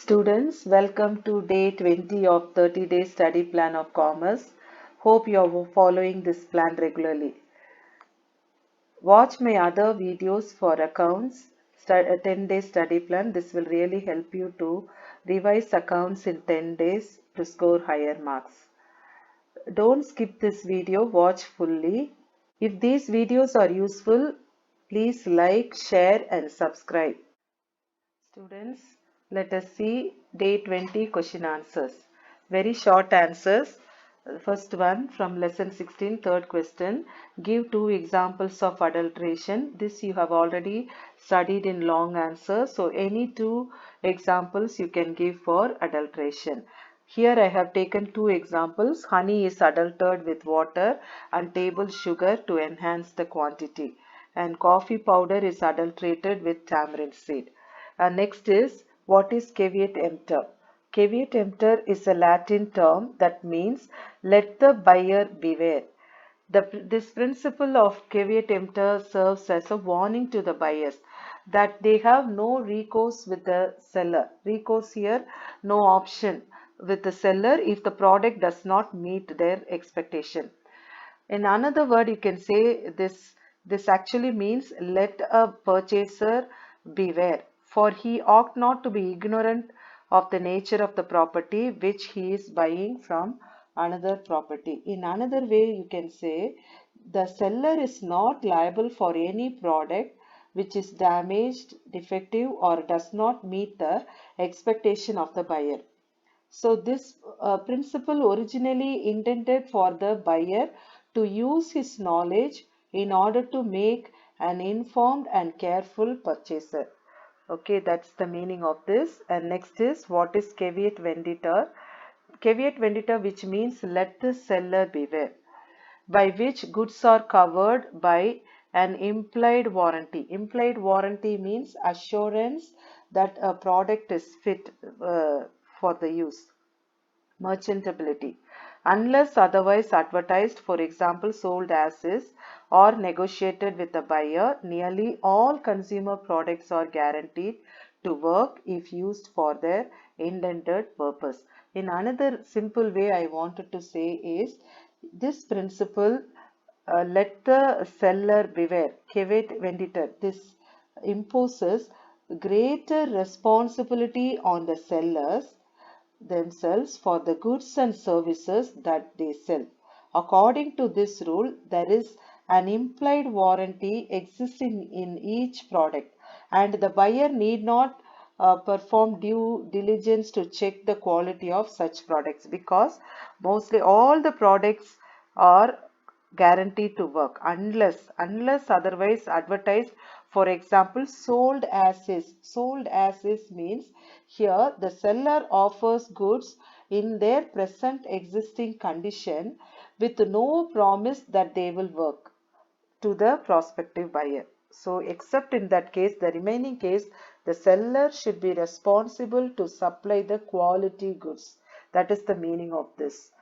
Students, welcome to day 20 of 30-day study plan of commerce. Hope you are following this plan regularly. Watch my other videos for accounts, 10-day study plan. This will really help you to revise accounts in 10 days to score higher marks. Don't skip this video, watch fully. If these videos are useful, please like, share and subscribe. Students, let us see day 20 question answers. Very short answers. First one from lesson 16, third question. Give two examples of adulteration. This you have already studied in long answer. So any two examples you can give for adulteration. Here I have taken two examples. Honey is adulterated with water and table sugar to enhance the quantity. And coffee powder is adulterated with tamarind seed. Next is, what is caveat emptor? Caveat emptor is a Latin term that means let the buyer beware. This principle of caveat emptor serves as a warning to the buyers that they have no recourse with the seller. Recourse here, no option with the seller if the product does not meet their expectation. In another word, you can say this actually means let a purchaser beware, for he ought not to be ignorant of the nature of the property which he is buying from another property. In another way, you can say the seller is not liable for any product which is damaged, defective, or does not meet the expectation of the buyer. So this principle originally intended for the buyer to use his knowledge in order to make an informed and careful purchaser. Okay, that's the meaning of this. And next is, what is caveat venditor? Caveat venditor, which means let the seller beware, by which goods are covered by an implied warranty. Implied warranty means assurance that a product is fit for the use. Merchantability. Unless otherwise advertised, for example, sold as is, or negotiated with the buyer, nearly all consumer products are guaranteed to work if used for their intended purpose. In another simple way I wanted to say is this principle, let the seller beware, caveat venditor. This imposes greater responsibility on the sellers themselves for the goods and services that they sell. According to this rule, there is an implied warranty existing in each product, and the buyer need not perform due diligence to check the quality of such products, because mostly all the products are guaranteed to work unless otherwise advertised. For example, sold as is means here the seller offers goods in their present existing condition with no promise that they will work to the prospective buyer. So except in that case, the remaining case, the seller should be responsible to supply the quality goods. That is the meaning of this.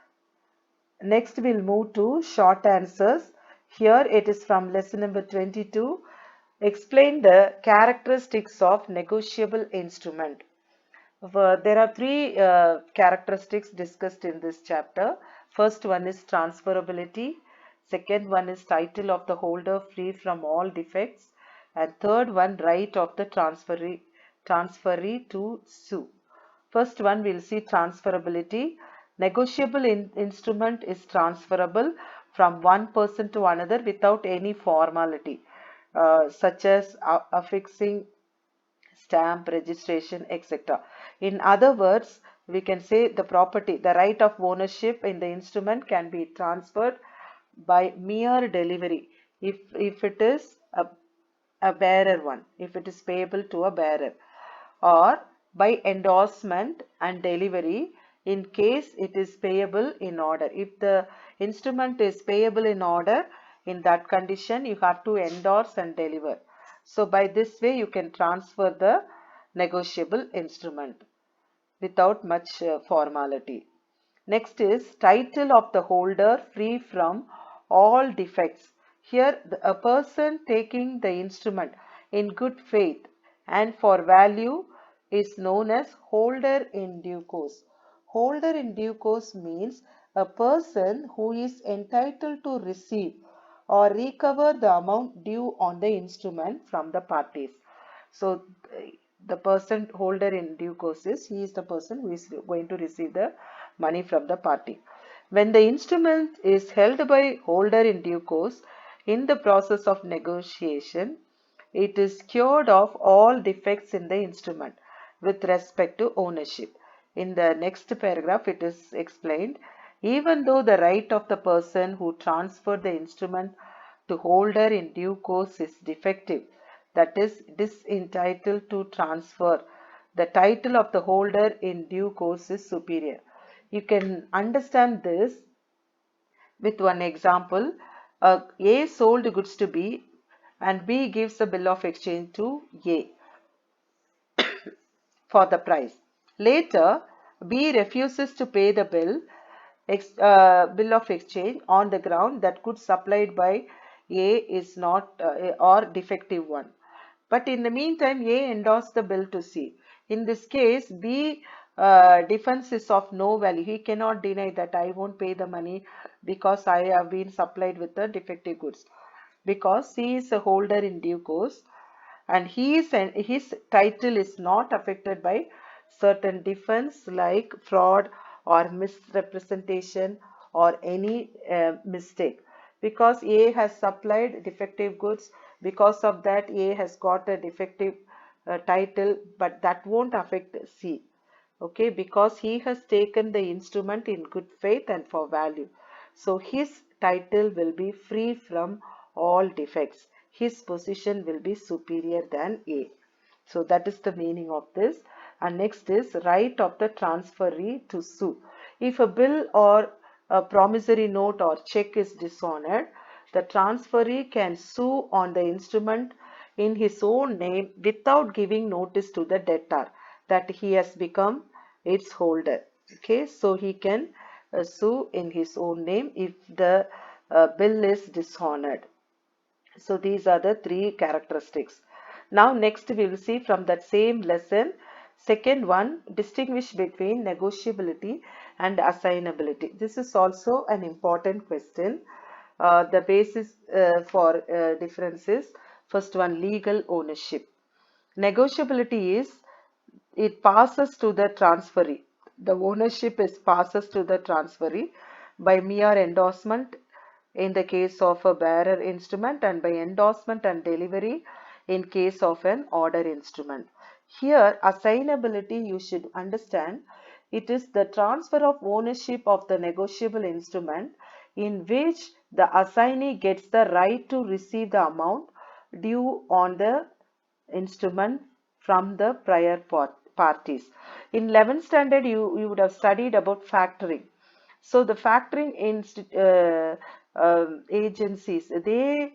Next, we'll move to short answers. Here it is from lesson number 22. Explain the characteristics of negotiable instrument. There are three characteristics discussed in this chapter. First one is transferability. Second one is title of the holder free from all defects. And third one, right of the transferee to sue. First one, we'll see transferability. Negotiable instrument is transferable from one person to another without any formality, such as affixing stamp, registration, etc. In other words, we can say the property, the right of ownership in the instrument can be transferred by mere delivery if it is a bearer one, if it is payable to a bearer, or by endorsement and delivery in case it is payable in order. If the instrument is payable in order, in that condition you have to endorse and deliver. So by this way you can transfer the negotiable instrument without much formality. Next is title of the holder free from all defects. Here a person taking the instrument in good faith and for value is known as holder in due course. Holder in due course means a person who is entitled to receive or recover the amount due on the instrument from the parties. So the person holder in due course is he is the person who is going to receive the money from the party. When the instrument is held by holder in due course in the process of negotiation, it is cured of all defects in the instrument with respect to ownership. In the next paragraph, it is explained, even though the right of the person who transferred the instrument to holder in due course is defective, that is disentitled to transfer, the title of the holder in due course is superior. You can understand this with one example. A sold goods to B and B gives a bill of exchange to A for the price. Later, B refuses to pay the bill of exchange on the ground that goods supplied by A is not or defective one. But in the meantime, A endorsed the bill to C. In this case, B defense is of no value. He cannot deny that I won't pay the money because I have been supplied with the defective goods. Because C is a holder in due course, and his title is not affected by certain defense like fraud or misrepresentation or any mistake, because A has supplied defective goods. Because of that, A has got a defective title, but that won't affect C. Okay, because he has taken the instrument in good faith and for value. So his title will be free from all defects. His position will be superior than A. So that is the meaning of this. And next is right of the transferee to sue. If a bill or a promissory note or check is dishonored, the transferee can sue on the instrument in his own name without giving notice to the debtor that he has become its holder. Okay, so he can sue in his own name if the bill is dishonored. So these are the three characteristics. Now next we will see from that same lesson, second one, distinguish between negotiability and assignability. This is also an important question. The basis for differences. First one, legal ownership. Negotiability is it passes to the transferee. The ownership is passes to the transferee by mere endorsement in the case of a bearer instrument, and by endorsement and delivery in case of an order instrument. Here, assignability, you should understand, it is the transfer of ownership of the negotiable instrument in which the assignee gets the right to receive the amount due on the instrument from the prior parties. In 11th standard, you would have studied about factoring. So the factoring agencies, they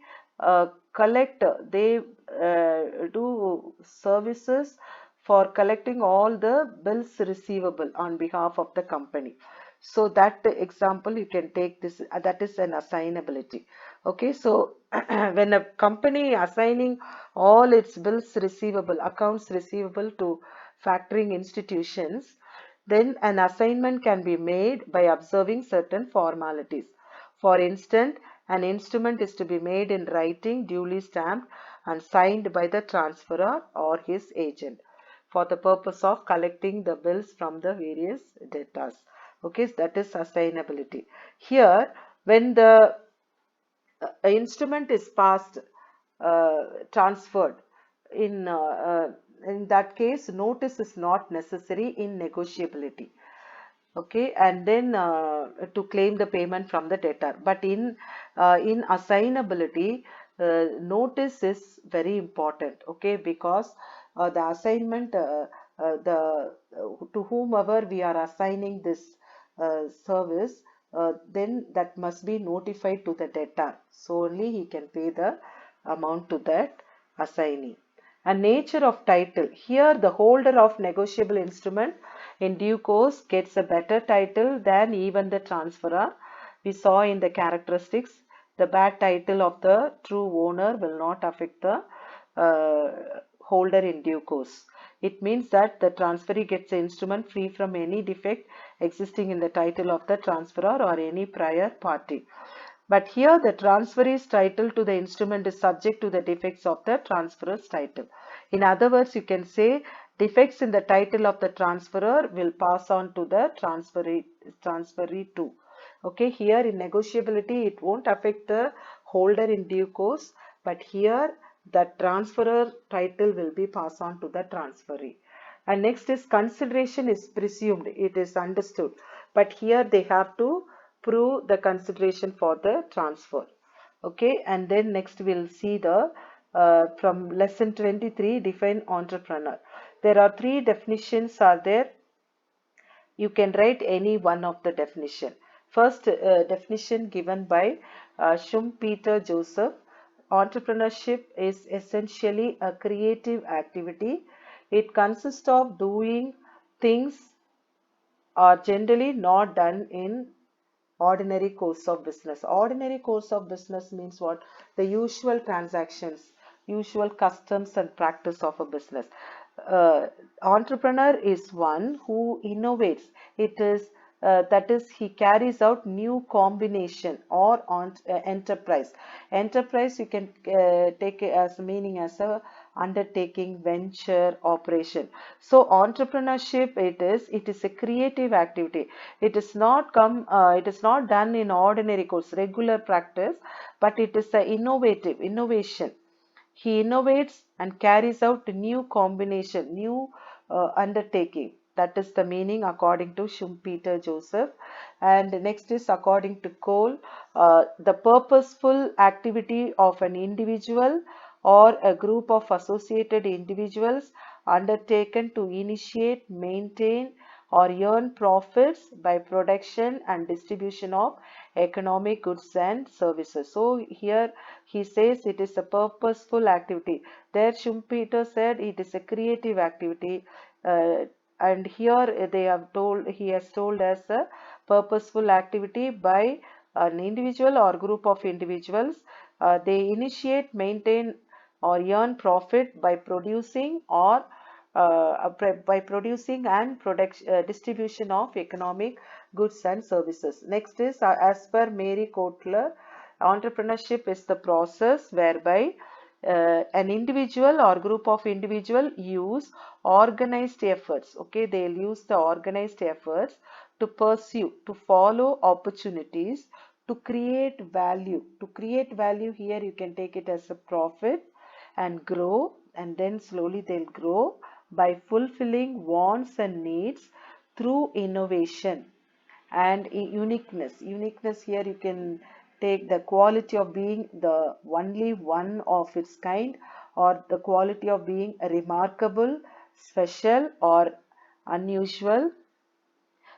do services for collecting all the bills receivable on behalf of the company. So that example you can take this, that is an assignability. Okay, so when a company assigning all its bills receivable, accounts receivable to factoring institutions, then an assignment can be made by observing certain formalities. For instance, an instrument is to be made in writing, duly stamped and signed by the transferor or his agent for the purpose of collecting the bills from the various debtors. Okay, that is assignability. Here, when the instrument is passed, transferred, in that case, notice is not necessary in negotiability. Okay, and then to claim the payment from the debtor. But in assignability, notice is very important. Okay, because the assignment, the to whomever we are assigning this service, then that must be notified to the debtor. So only he can pay the amount to that assignee. And nature of title. Here, the holder of negotiable instrument in due course gets a better title than even the transferor. We saw in the characteristics, the bad title of the true owner will not affect the holder in due course. It means that the transferee gets the instrument free from any defect existing in the title of the transferor or any prior party. But here the transferee's title to the instrument is subject to the defects of the transferor's title. In other words, you can say defects in the title of the transferor will pass on to the transferee too. Okay, here in negotiability, it won't affect the holder in due course, but here the transferor title will be passed on to the transferee. And next is consideration is presumed, it is understood, but here they have to prove the consideration for the transfer. Okay, and then next we'll see the from lesson 23, define entrepreneur. There are three definitions are there. You can write any one of the definition. First definition given by Schumpeter Joseph. Entrepreneurship is essentially a creative activity. It consists of doing things are generally not done in ordinary course of business. Ordinary course of business means what? The usual transactions, usual customs and practice of a business. Uh, Entrepreneur is one who innovates. It is that is he carries out new combination or on enterprise. Enterprise you can take it as meaning as a undertaking, venture, operation. So entrepreneurship it is a creative activity. It is not done in ordinary course, regular practice, but it is a innovation. He innovates and carries out a new combination, new undertaking. That is the meaning according to Schumpeter Joseph. And next is according to Cole, the purposeful activity of an individual or a group of associated individuals undertaken to initiate, maintain, or earn profits by production and distribution of economic goods and services. So here he says it is a purposeful activity. There Schumpeter said it is a creative activity, and here they have told he has told as a purposeful activity by an individual or group of individuals. They initiate, maintain, or earn profit by producing or by producing and distribution of economic goods and services. Next is as per Mary Kotler, entrepreneurship is the process whereby an individual or group of individual use organized efforts. Okay, they'll use the organized efforts to pursue, to follow opportunities, to create value. To create value here you can take it as a profit and grow, and then slowly they'll grow by fulfilling wants and needs through innovation and uniqueness. Uniqueness here you can take the quality of being the only one of its kind, or the quality of being remarkable, special, or unusual,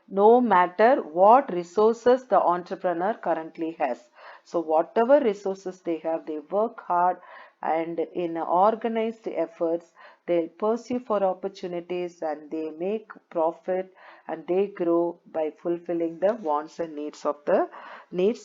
no matter what resources the entrepreneur currently has. So whatever resources they have, they work hard and in organized efforts, they pursue for opportunities and they make profit and they grow by fulfilling the wants and needs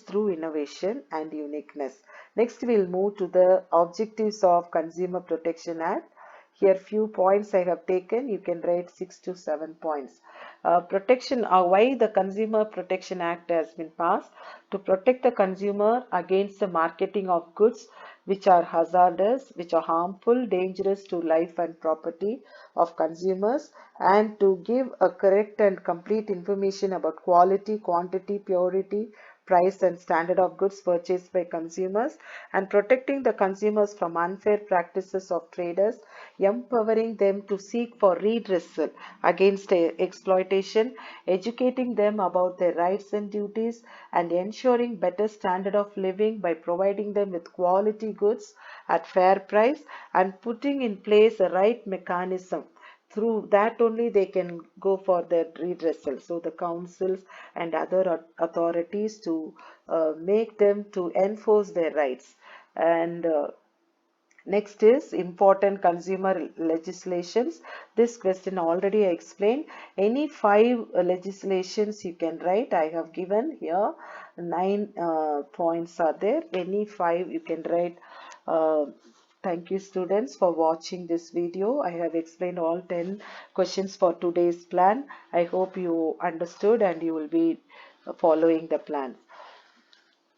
through innovation and uniqueness. Next, we'll move to the objectives of Consumer Protection Act. Here few points I have taken. You can write 6 to 7 points. Why the Consumer Protection Act has been passed? To protect the consumer against the marketing of goods which are hazardous, which are harmful, dangerous to life and property of consumers, and to give a correct and complete information about quality, quantity, purity, price and standard of goods purchased by consumers, and protecting the consumers from unfair practices of traders, empowering them to seek for redressal against exploitation, educating them about their rights and duties, and ensuring better standard of living by providing them with quality goods at fair price, and putting in place a right mechanism. Through that only they can go for their redressal. So the councils and other authorities to make them to enforce their rights. And next is important consumer legislations. This question already I explained. Any five legislations you can write. I have given here 9 points are there. Any five you can write. Thank you students for watching this video. I have explained all 10 questions for today's plan. I hope you understood and you will be following the plan.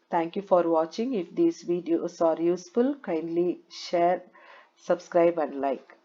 Thank you for watching. If these videos are useful, kindly share, subscribe and like.